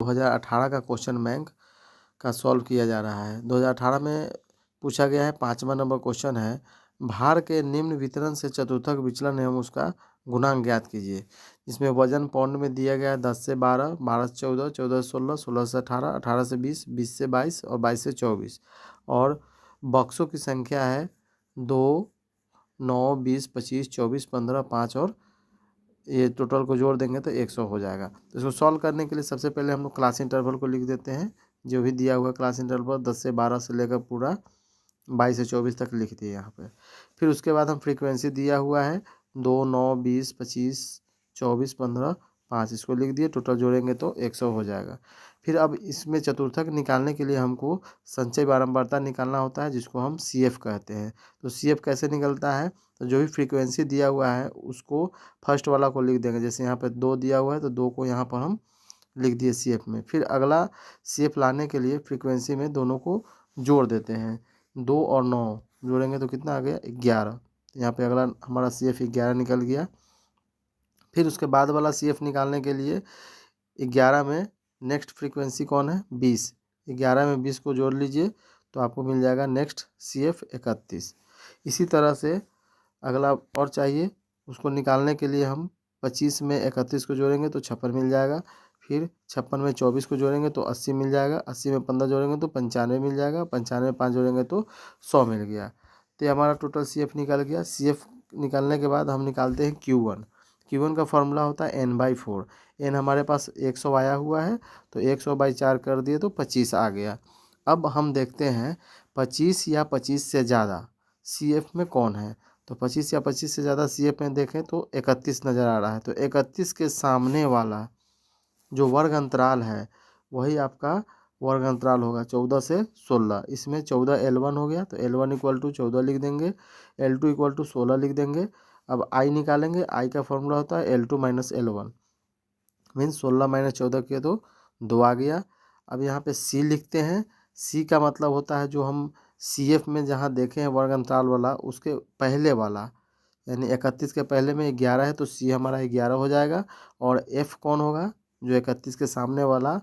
2018 का question bank का solve किया जा रहा है। 2018 में पूछा गया है, 5वां नंबर क्वेश्चन है, भार के निम्न वितरण से चतुर्थक विचलन एवं उसका गुणांक ज्ञात कीजिए। इसमें वजन पाउंड में दिया गया है 10 से 12, 12 से 14, 14 से 16, 16 से 18, 18 से 20, 20 से 22 और 22 से 24। और बक्सों की संख्या है 2, 9, 20, 25, 24, 15, 5 और ये टोटल को जोड़ देंगे तो 100 हो जाएगा। तो इसको सॉल्व करने के लिए सबसे पहले हम लोग क्लास इंटरवल को लिख देते हैं। जो भी दिया हुआ क्लास इंटरवल 10 से 12 से लेकर पूरा 22 से 24 तक लिख दिए यहाँ पे। फिर उसके बाद हम फ्रीक्वेंसी दिया हुआ है 2, 9, 20, 25, 24, 15, 5 इसको लिख दिए, टोटल जोड़ेंगे तो 100 हो जाएगा। फिर अब इसमें चतुर्थक निकालने के लिए हमको संचय बारंबारता निकालना होता है, जिसको हम CF कहते हैं। तो CF कैसे निकलता है, तो जो भी फ्रीक्वेंसी दिया हुआ है उसको फर्स्ट वाला को लिख देंगे। जैसे यहाँ पे 2 दिया हुआ है तो 2 को यहाँ पर हम लिख दिए CF में। फिर अगला CF लाने के लिए फ्रीक्वेंसी में दोनों को जोड़ देते हैं, 2 और 9 जोड़ेंगे तो कितना आ गया 11। यहाँ पे अगला हमारा CF 11 निकल गया। फिर उसके बाद वाला CF निकालने के लिए 11 में नेक्स्ट फ्रीक्वेंसी कौन है 20, 11 में 20 को जोड़ लीजिए तो आपको मिल जाएगा नेक्स्ट CF 31। इसी तरह से अगला और चाहिए, उसको निकालने के लिए हम 25 में 31 को जोड़ेंगे तो 56 मिल जाएगा। फिर 56 में 24 को जोड़ेंगे तो 80 मिल जाएगा। 80 में 15 जोड़ेंगे तो 95 मिल जाएगा। 95 में 5 जोड़ेंगे तो 100 मिल गया। तो ये हमारा टोटल CF निकल गया। CF निकालने के बाद हम निकालते हैं Q1। Q1 का फॉर्मूला होता है n/4। n हमारे पास 100 आया हुआ है तो 100/4 कर दिए तो 25 आ गया। अब हम देखते हैं 25 या 25 से ज़्यादा CF में कौन है। तो 25 या 25 से ज़्यादा CF में देखें तो 31 नज़र आ रहा है। तो 31 के सामने वाला जो वर्ग अंतराल है वही आपका वर्ग अंतराल होगा 14 से 16। इसमें 14 L1 हो गया तो L1 = 14 लिख देंगे, L2 = 16 लिख देंगे। अब I निकालेंगे, I का फॉर्मूला होता है L2 - L1 मीन्स 16 - 14 किए तो 2 आ गया। अब यहाँ पे C लिखते हैं। C का मतलब होता है जो हम CF में जहाँ देखे हैं वर्ग अंतराल वाला उसके पहले वाला, यानी 31 के पहले में 11 है तो C हमारा 11 हो जाएगा। और F कौन होगा, जो 31 के सामने वाला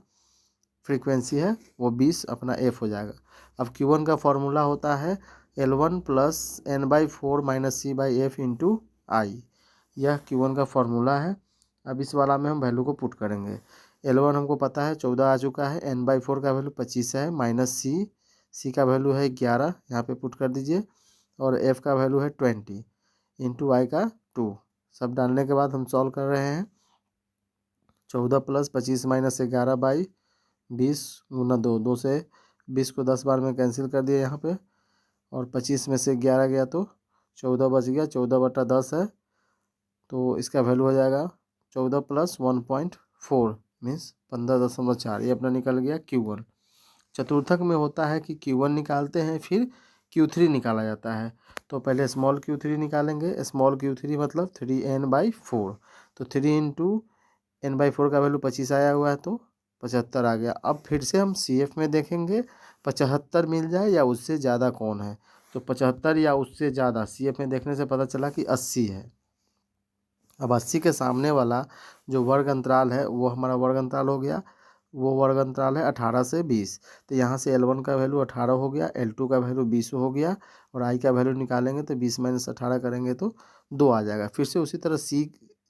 फ्रीक्वेंसी है वो 20 अपना F हो जाएगा। अब Q1 का फॉर्मूला होता है L1 + n/4 - C/F × I। यह Q1 का फॉर्मूला है। अब इस वाला में हम वैल्यू को पुट करेंगे। L1 हमको पता है 14 आ चुका है, n/4 का वैल्यू 25 है, माइनस C का वैल्यू है 11, यहाँ पे पुट कर दीजिए। और F का वैल्यू है 20 × I का 2। सब डालने के बाद हम सॉल्व कर रहे हैं। 14 + 25 - 11/20 × 2, 2 से 20 को 10 बार में कैंसिल कर दिया यहाँ पे। और 25 में से 11 गया तो 14 बच गया, 14/10 है तो इसका वैल्यू हो जाएगा 14 + 1.4 मीन्स 15.4। ये अपना निकल गया Q1। चतुर्थक में होता है कि Q1 निकालते हैं फिर Q3 निकाला जाता है। तो पहले स्मॉल q3 निकालेंगे। स्मॉल q3 मतलब 3n/4। तो 3 × n/4 का वैल्यू 25 आया हुआ है तो 75 आ गया। अब फिर से हम CF में देखेंगे 75 मिल जाए या उससे ज़्यादा कौन है। तो 75 या उससे ज़्यादा CF में देखने से पता चला कि 80 है। अब 80 के सामने वाला जो वर्ग अंतराल है वो हमारा वर्ग अंतराल हो गया। वो वर्ग अंतराल है 18 से 20। तो यहाँ से L1 का वैल्यू 18 हो गया, L2 का वैल्यू 20 हो गया और I का वैल्यू निकालेंगे तो 20 - 18 करेंगे तो 2 आ जाएगा। फिर से उसी तरह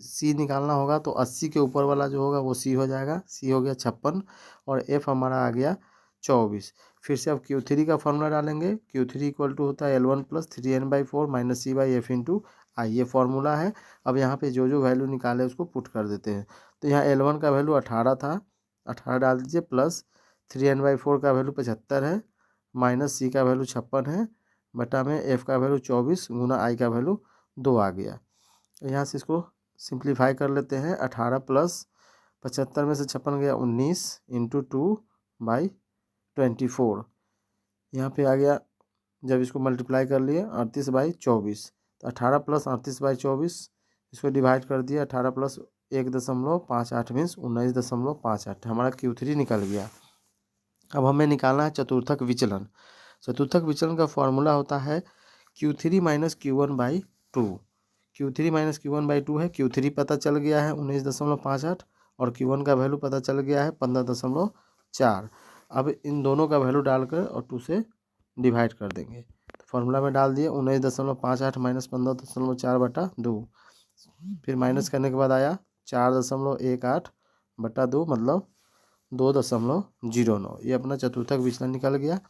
C निकालना होगा तो 80 के ऊपर वाला जो होगा वो C हो जाएगा। C हो गया 56 और F हमारा आ गया 24। फिर से अब Q3 का फॉर्मूला डालेंगे। Q3 = होता है L1 + 3n/4 - C/F × I। ये फॉर्मूला है। अब यहाँ पे जो वैल्यू निकाले उसको पुट कर देते हैं। तो यहाँ L1 का वैल्यू 18 था, 18 डाल दीजिए, प्लस 3n/4 का वैल्यू 75 है, माइनस C का वैल्यू 56 है, बटा में F का वैल्यू 24 × I का वैल्यू 2 आ गया। यहाँ से इसको सिंप्लीफाई कर लेते हैं। 18 + 75 में से 56 गया 19 × 2/24। यहाँ पे आ गया, जब इसको मल्टीप्लाई कर लिए 38/24। तो 18 + 38/24 इसको डिवाइड कर दिया। 18 + 1.58 मीन्स 19.58 हमारा Q3 निकल गया। अब हमें निकालना है चतुर्थक विचलन। चतुर्थक विचलन का फॉर्मूला होता है Q3 - Q1/2। Q3 - Q1/2 है। Q3 पता चल गया है 19.58 और Q1 का वैल्यू पता चल गया है 15.4। अब इन दोनों का वैल्यू डालकर और 2 से डिवाइड कर देंगे। तो फॉर्मूला में डाल दिए 19.58 माइनस 15.4/2। फिर माइनस करने के बाद आया 4.18/2 मतलब 2.09। ये अपना चतुर्थक विचलन निकल गया।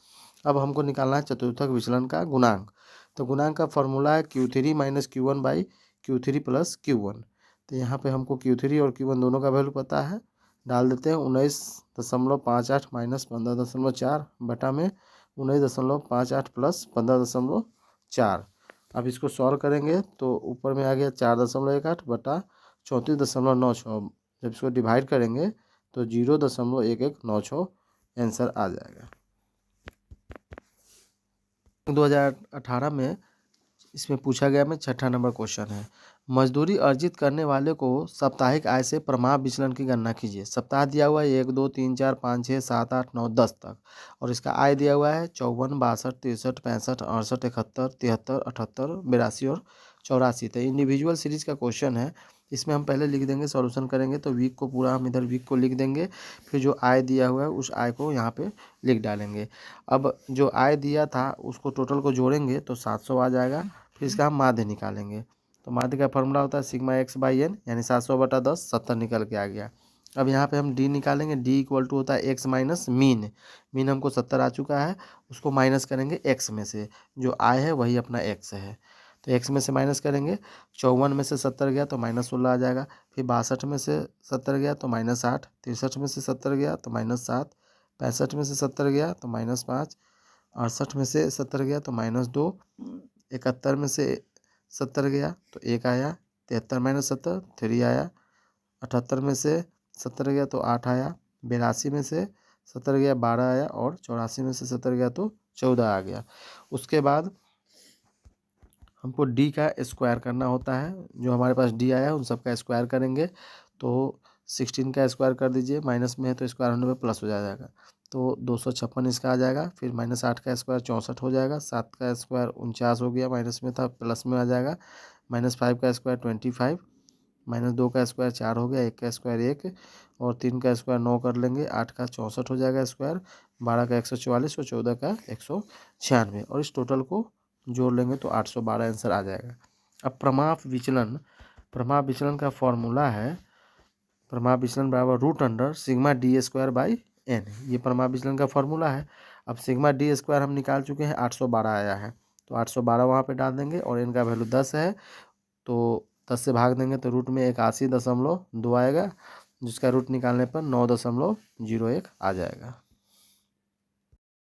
अब हमको निकालना है चतुर्थक विचलन का गुणांक। तो गुणांक का फॉर्मूला है Q3 minus Q1 by Q3 plus Q1। तो यहाँ पे हमको Q3 और Q1 दोनों का वैल्यू पता है, डाल देते हैं 19.58 माइनस 15.4 बटा में 19.58 प्लस 15.4। अब इसको सॉल्व करेंगे तो ऊपर में आ गया 4.18 बटा 34.96। जब इसको डिवाइड करेंगे तो 0.1196 आंसर आ जाएगा। 2018 में इसमें पूछा गया में 6ठा नंबर क्वेश्चन है। मजदूरी अर्जित करने वाले को साप्ताहिक आय से प्रमाप विचलन की गणना कीजिए। सप्ताह दिया हुआ है 1 2 3 4 5 6 7 8 9 10 तक, और इसका आय दिया हुआ है 54 62 63 65 68 71 73 78 82 और 84। तो इंडिविजुअल सीरीज का क्वेश्चन है। इसमें हम पहले लिख देंगे, सॉल्यूशन करेंगे तो वीक को पूरा हम इधर वीक को लिख देंगे, फिर जो आय दिया हुआ है उस आय को यहाँ पे लिख डालेंगे। अब जो आय दिया था उसको टोटल को जोड़ेंगे तो 700 आ जाएगा। फिर इसका हम माध्य निकालेंगे। तो माध्य का फॉर्मूला होता है सिग्मा एक्स बाई एन, यानी 700/10 70 निकल के आ गया। अब यहाँ पे हम डी निकालेंगे। डी इक्वल टू होता है एक्स माइनस मीन। मीन हमको 70 आ चुका है, उसको माइनस करेंगे एक्स में से, जो आय है वही अपना एक्स है। तो एक्स में से माइनस करेंगे, 54 में से 70 गया तो -16 आ जाएगा। फिर 62 में से 70 गया तो -8, 63 में से 70 गया तो -7, 65 में से 70 गया तो -5, 68 में से 70 गया तो -2, 71 में से 70 गया तो 1 आया, 73 माइनस 70 3 आया, 78 में से 70 गया तो 8 आया, 82 में से 70 गया 12 आया, और 84 में से 70 गया तो 14 आ गया। उसके बाद हमको डी का स्क्वायर करना होता है। जो हमारे पास डी आया है उन सब का स्क्वायर करेंगे। तो 16 का स्क्वायर कर दीजिए, माइनस में है तो स्क्वायर होने पे प्लस हो जाएगा, तो 256 इसका आ जाएगा। फिर -8 का स्क्वायर 64 हो जाएगा, 7 का स्क्वायर 49 हो गया, माइनस में था प्लस में आ जाएगा। -5 का स्क्वायर 25, -2 का स्क्वायर 4 हो गया, 1 का स्क्वायर 1, और 3 का स्क्वायर 9 कर लेंगे, 8 का 64 हो जाएगा स्क्वायर, 12 का 144 और 14 का 196, और इस टोटल को जोड़ लेंगे तो 812 आंसर आ जाएगा। अब प्रमाप विचलन का फॉर्मूला है, प्रमाप विचलन बराबर √under sigma d square by n. ये प्रमाप विचलन का फॉर्मूला है। अब सिग्मा डी स्क्वायर हम निकाल चुके हैं, 812 आया है, तो 812 वहाँ पे डाल देंगे, और इनका वैल्यू 10 है तो 10 से भाग देंगे तो रूट में 81.2 आएगा, जिसका रूट निकालने पर 9.01 आ जाएगा।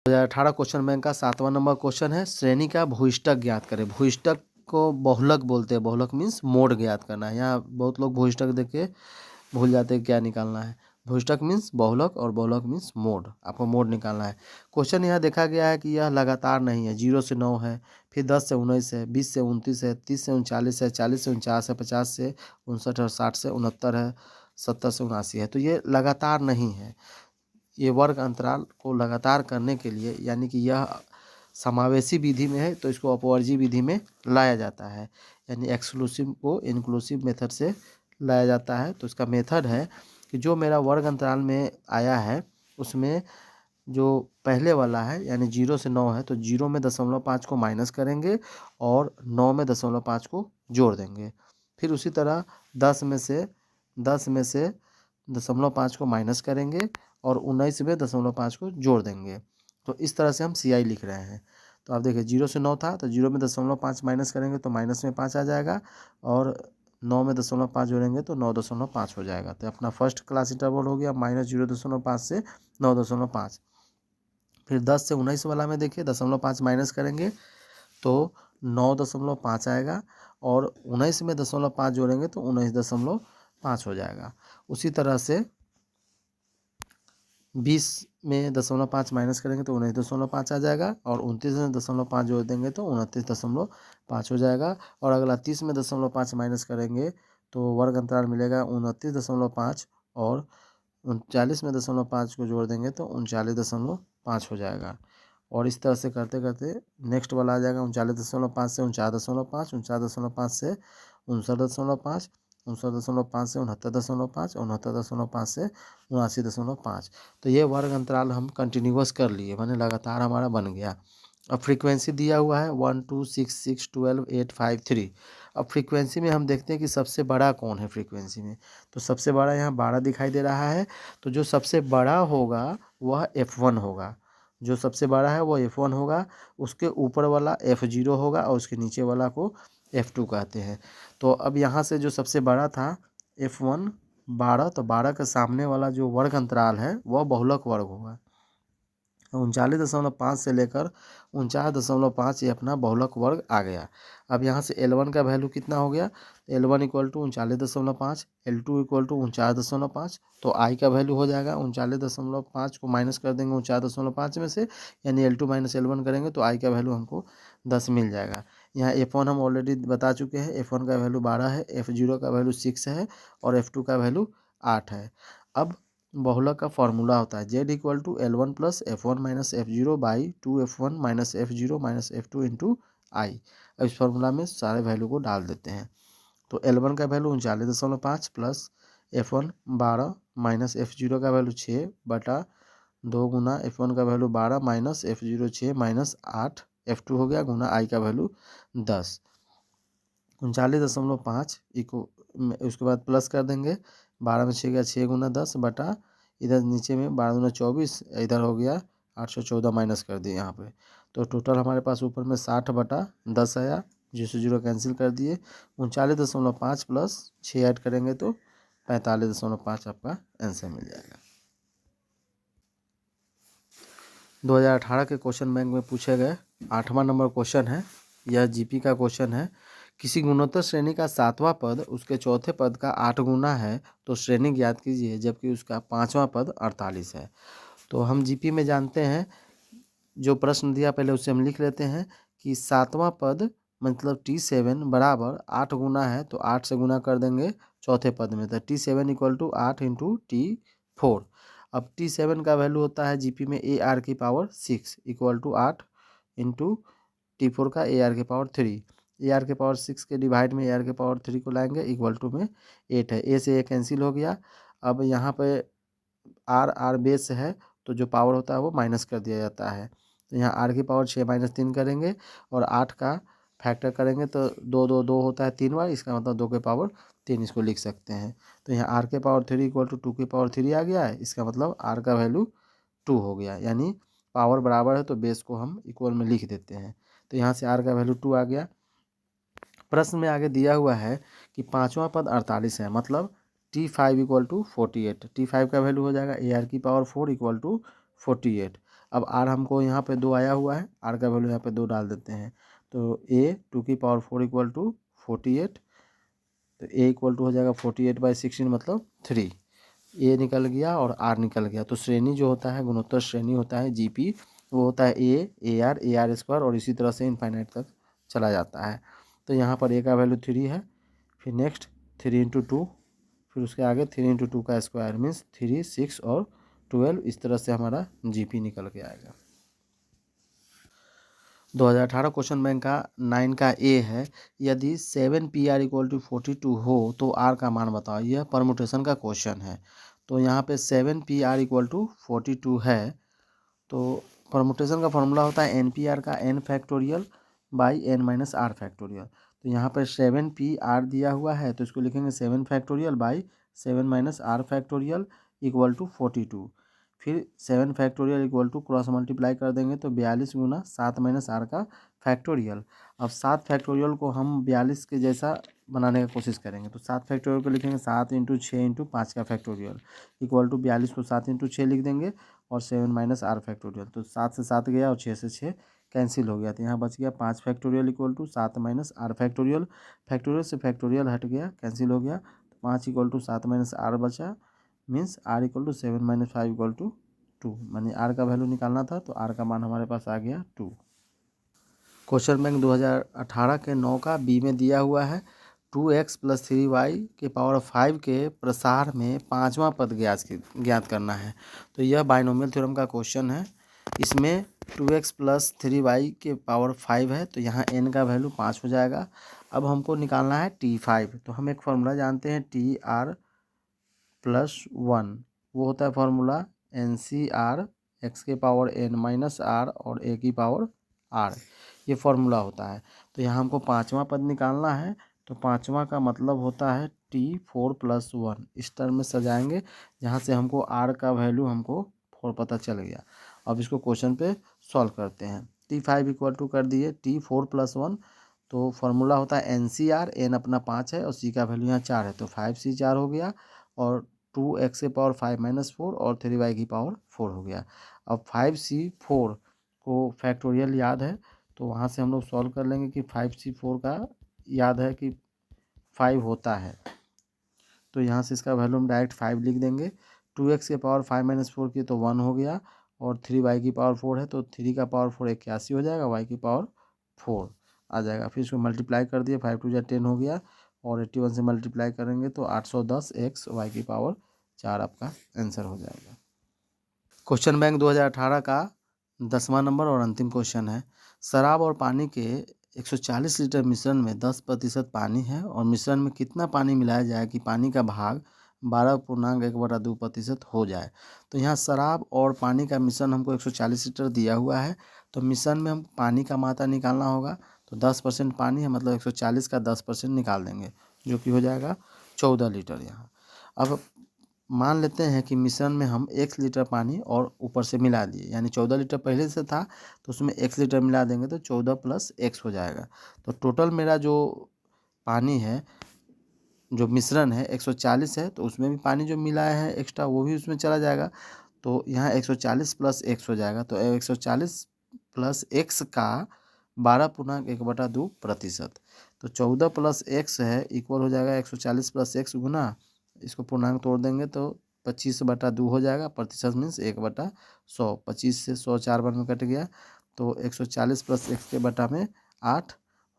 2018 क्वेश्चन बैंक का 7वां नंबर क्वेश्चन है। श्रेणी का भूइष्टक ज्ञात करें। भूइष्टक को बहुलक बोलते हैं। बहुलक मीन्स मोड ज्ञात करना है। यहाँ बहुत लोग भूइष्टक देख के भूल जाते हैं क्या निकालना है। भूइष्टक मीन्स बहुलक और बहुलक मीन्स मोड। आपको मोड निकालना है। क्वेश्चन यहाँ देखा गया है कि यह लगातार नहीं है। 0 से 9 है, फिर 10 से 19 है, 20 से 29 है, 30 से 39 है, 40 से 49 है, 50 से 59 है, 60 से 69 है, 70 से 79 है। तो ये लगातार नहीं है। ये वर्ग अंतराल को लगातार करने के लिए, यानी कि यह समावेशी विधि में है तो इसको अपवर्जी विधि में लाया जाता है, यानी एक्सक्लूसिव को इंक्लूसिव मेथड से लाया जाता है। तो इसका मेथड है कि जो मेरा वर्ग अंतराल में आया है उसमें जो पहले वाला है यानी 0 से 9 है, तो 0 में 0.5 को माइनस करेंगे और 9 में 0.5 को जोड़ देंगे। फिर उसी तरह 10 में से 0.5 को माइनस करेंगे और 19 में 0.5 को जोड़ देंगे। तो इस तरह से हम CI लिख रहे हैं। तो आप देखिए 0 से 9 था तो 0 में 0.5 माइनस करेंगे तो माइनस में 5 आ जाएगा, और 9 में 0.5 जोड़ेंगे तो 9.5 हो जाएगा। तो अपना फर्स्ट क्लास इंटरवल हो गया -0.5 से 9.5। फिर 10 से 19 वाला में देखिए 0.5 माइनस करेंगे तो 9.5 आएगा, और 19 में 0.5 जोड़ेंगे तो 19.5 हो जाएगा। उसी तरह से 20 में 0.5 माइनस करेंगे तो 19.5 आ जाएगा, और 29 में 0.5 जोड़ देंगे तो 29.5 हो जाएगा। और अगला 30 में 0.5 माइनस करेंगे तो वर्ग अंतराल मिलेगा 29.5, और 39 में 0.5 को जोड़ देंगे तो 39.5 हो जाएगा। और इस तरह से करते करते नेक्स्ट वाला आ जाएगा 39.5 से 49.5, 49.5 से 59.5, 69.5 से 69.5, 69.5 से 79.5। तो ये वर्ग अंतराल हम कंटिन्यूअस कर लिए, माने लगातार हमारा बन गया। अब फ्रीक्वेंसी दिया हुआ है 1 2 6 6 12 8 5 3। अब फ्रीक्वेंसी में हम देखते हैं कि सबसे बड़ा कौन है फ्रीक्वेंसी में। तो सबसे बड़ा यहाँ 12 दिखाई दे रहा है। तो जो सबसे बड़ा होगा वह F1 होगा, जो सबसे बड़ा है वो F1 होगा। उसके ऊपर वाला F0 होगा और उसके नीचे वाला को F2 कहते हैं। तो अब यहाँ से जो सबसे बड़ा था F1 12, तो 12 के सामने वाला जो वर्ग अंतराल है वह बहुलक वर्ग होगा। 39.5 से लेकर 49.5 ये अपना बहुलक वर्ग आ गया। अब यहाँ से L1 का वैल्यू कितना हो गया, L1 equal to 39.5, L2 equal to 49.5। तो I का वैल्यू हो जाएगा 39.5 को माइनस कर देंगे 49.5 में से, यानी L2 माइनस L1 करेंगे तो I का वैल्यू हमको 10 मिल जाएगा। यहाँ F1 हम ऑलरेडी बता चुके हैं, F1 का वैल्यू 12 है, F0 का वैल्यू 6 है और F2 का वैल्यू 8 है। अब बहुलक का फॉर्मूला होता है Z equal to L1 plus F1 minus F0 by 2F1 minus F0 minus F2 into I। अब इस फॉर्मूला में सारे वैल्यू को डाल देते हैं। तो L1 का value 39.5 plus F1 12 minus F0 का वैल्यू 6 बटा 2 गुना F1 का value 12 minus F0 6 minus 8 F2 हो गया गुना I का वैल्यू 10। 39.5 इको उसके बाद प्लस कर देंगे, 12 में 6 गया 6 गुना 10 बटा इधर नीचे में 12 गुना 24, इधर हो गया 814 माइनस कर दिए यहाँ पे। तो टोटल हमारे पास ऊपर में 60 बटा 10 आया, 0 कैंसिल कर दिए। 39.5 प्लस 6 ऐड करेंगे तो 45.5 आपका आंसर मिल जाएगा। 2018 के क्वेश्चन बैंक में पूछे गए 8वां नंबर क्वेश्चन है, यह जीपी का क्वेश्चन है। किसी गुणोत्तर श्रेणी का 7वां पद उसके चौथे पद का 8 गुना है तो श्रेणी ज्ञात कीजिए, जबकि उसका 5वां पद 48 है। तो हम जीपी में जानते हैं, जो प्रश्न दिया पहले उसे हम लिख लेते हैं कि 7वां पद मतलब T7 बराबर 8 गुना है, तो 8 से गुना कर देंगे चौथे पद में, तो T7 equal to 8 into T4। अब T7 का वैल्यू होता है जीपी में AR की power 6 equal to 8 into T4 का AR की पावर 3। AR के पावर 6 के डिवाइड में AR के पावर 3 को लाएंगे, इक्वल टू में 8 है, A से A कैंसिल हो गया। अब यहाँ पे R बेस है तो जो पावर होता है वो माइनस कर दिया जाता है। तो यहाँ R की पावर 6 माइनस 3 करेंगे और 8 का फैक्टर करेंगे तो 2 2 2 होता है 3 बार, इसका मतलब 2 के पावर 3 इसको लिख सकते हैं। तो यहाँ R के पावर 3 इक्वल टू 2 की पावर 3 आ गया है, इसका मतलब R का वैल्यू 2 हो गया, यानी पावर बराबर है तो बेस को हम इक्वल में लिख देते हैं। तो यहाँ से R का वैल्यू 2 आ गया। प्रश्न में आगे दिया हुआ है कि 5वां पद 48 है, मतलब T5 इक्वल टू 48। T5 का वैल्यू हो जाएगा AR की पावर 4 इक्वल टू 48। अब R हमको यहाँ पे 2 आया हुआ है, R का वैल्यू यहाँ पे 2 डाल देते हैं। तो A 2 की पावर 4 इक्वल टू 48, तो A इक्वल टू हो जाएगा 48/16 मतलब 3। A निकल गया और R निकल गया। तो श्रेणी जो होता है, गुणोत्तर श्रेणी होता है जीपी, वो होता है AR AR स्क्वायर और इसी तरह से इनफाइनाइट तक चला जाता है। तो यहाँ पर A का वैल्यू 3 है, फिर नेक्स्ट 3 इंटू 2, फिर उसके आगे 3 इंटू 2 का स्क्वायर मीन्स 3 6 और 12, इस तरह से हमारा जीपी निकल के आएगा। 2018 क्वेश्चन बैंक का 9 का A है, यदि 7PR इक्वल टू 42 हो तो R का मान बताओ। यह परमुटेशन का क्वेश्चन है। तो यहाँ पे 7PR इक्वल टू 42 है, तो परमुटेशन का फॉर्मूला होता है NPR का n factorial by n minus r factorial. तो यहाँ पर 7PR दिया हुआ है तो इसको लिखेंगे 7 factorial by 7 minus r factorial equal to 42। फिर 7 factorial equal to cross multiply कर देंगे तो 42 गुना 7 माइनस r का फैक्टोरियल। अब 7 फैक्टोरियल को हम 42 के जैसा बनाने का कोशिश करेंगे, तो 7 फैक्टोरियल को लिखेंगे 7 इंटू 6 इंटू 5 का फैक्टोरियल इक्वल टू 42 को 7 इंटू 6 लिख देंगे और 7 माइनस r फैक्टोरियल। तो 7 से 7 गया और 6 से 6 कैंसिल हो गया, तो यहाँ बच गया 5 factorial equal to 7 minus r factorial. Factorial से फैक्टोरियल हट गया, कैंसिल हो गया, तो 5 इक्वल टू 7 माइनस r बचा, means r equal to 7 minus 5 equal to 2, मानी r का वैल्यू निकालना था तो r का मान हमारे पास आ गया 2। क्वेश्चन बैंक 2018 के 9 का B में दिया हुआ है 2x प्लस 3y के पावर 5 के प्रसार में 5वां पद ज्ञात करना है। तो यह बाइनोमियल थ्योरम का क्वेश्चन है। इसमें 2x प्लस 3y के पावर 5 है, तो यहाँ n का वैल्यू 5 हो जाएगा। अब हमको निकालना है t5, तो हम एक फार्मूला जानते हैं tr प्लस 1, वो होता है फार्मूला NCR x के पावर n माइनस r और a की पावर r, ये फार्मूला होता है। तो यहाँ हमको पाँचवा पद निकालना है, तो पाँचवा का मतलब होता है t4 प्लस 1, इस टर्म में सजाएंगे जहाँ से हमको r का वैल्यू हमको 4 पता चल गया। अब इसको क्वेश्चन पे सॉल्व करते हैं। t5 इक्वल टू कर दिए t4 प्लस 1, तो फार्मूला होता है NCR, n अपना 5 है और c का वैल्यू यहाँ 4 है, तो 5c4 हो गया, और 2x के पावर 5 माइनस 4 और 3y की पावर 4 हो गया। अब 5c4 को फैक्टोरियल याद है, तो वहाँ से हम लोग सॉल्व कर लेंगे कि 5c4 का याद है कि 5 होता है, तो यहाँ से इसका वैल्यू हम डायरेक्ट 5 लिख देंगे। 2x के पावर 5 माइनस 4 की तो 1 हो गया, और 3y की पावर 4 है, तो 3 का पावर 4 81 हो जाएगा, y की पावर 4 आ जाएगा। फिर इसको मल्टीप्लाई कर दिए, 5 2 10 हो गया, और 81 से मल्टीप्लाई करेंगे तो 810 x y की पावर 4 आपका आंसर हो जाएगा। क्वेश्चन बैंक 2018 का 10वां नंबर और अंतिम क्वेश्चन है। शराब और पानी के 140 लीटर मिश्रण में 10% पानी है, और मिश्रण में कितना पानी मिलाया जाए कि पानी का भाग 12.1/2% हो जाए। तो यहाँ शराब और पानी का मिश्रण हमको 140 लीटर दिया हुआ है, तो मिश्रण में हम पानी का मात्रा निकालना होगा, तो 10% पानी है, मतलब 140 का 10% निकाल देंगे, जो कि हो जाएगा 14 लीटर। यहाँ अब मान लेते हैं कि मिश्रण में हम 1 लीटर पानी और ऊपर से मिला दिए, यानी 14 लीटर पहले से था, तो उसमें 1 लीटर मिला देंगे तो 14 प्लस x हो जाएगा। तो टोटल मेरा जो पानी है, जो मिश्रण है 140 है, तो उसमें भी पानी जो मिलाया है एक्स्ट्रा वो भी उसमें चला जाएगा, तो यहाँ 140 प्लस x हो जाएगा। तो 140 प्लस x का 12.1/2%, तो 14 प्लस x है इक्वल हो जाएगा 140 प्लस x गुना, इसको पूर्णांक तोड़ देंगे तो 25/2 हो जाएगा। प्रतिशत मीन्स 1/100, 25 से 100 4 बार में कट गया, तो 140 प्लस x के बटा में 8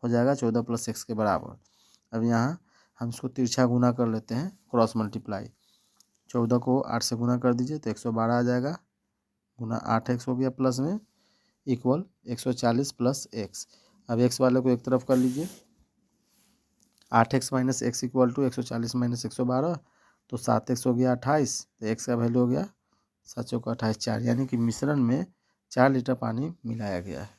हो जाएगा, 14 प्लस x के बराबर। अब यहाँ हम इसको तिरछा गुना कर लेते हैं, क्रॉस मल्टीप्लाई। 14 को 8 से गुना कर दीजिए तो 112 आ जाएगा, गुना 8x हो गया प्लस में, इक्वल 140 प्लस x। अब x वाले को एक तरफ कर लीजिए, 8x minus x equal to 140 minus 112, तो 7x हो गया 28, तो x का वैल्यू हो गया 7 चौका 28 4, यानी कि मिश्रण में 4 लीटर पानी मिलाया गया है।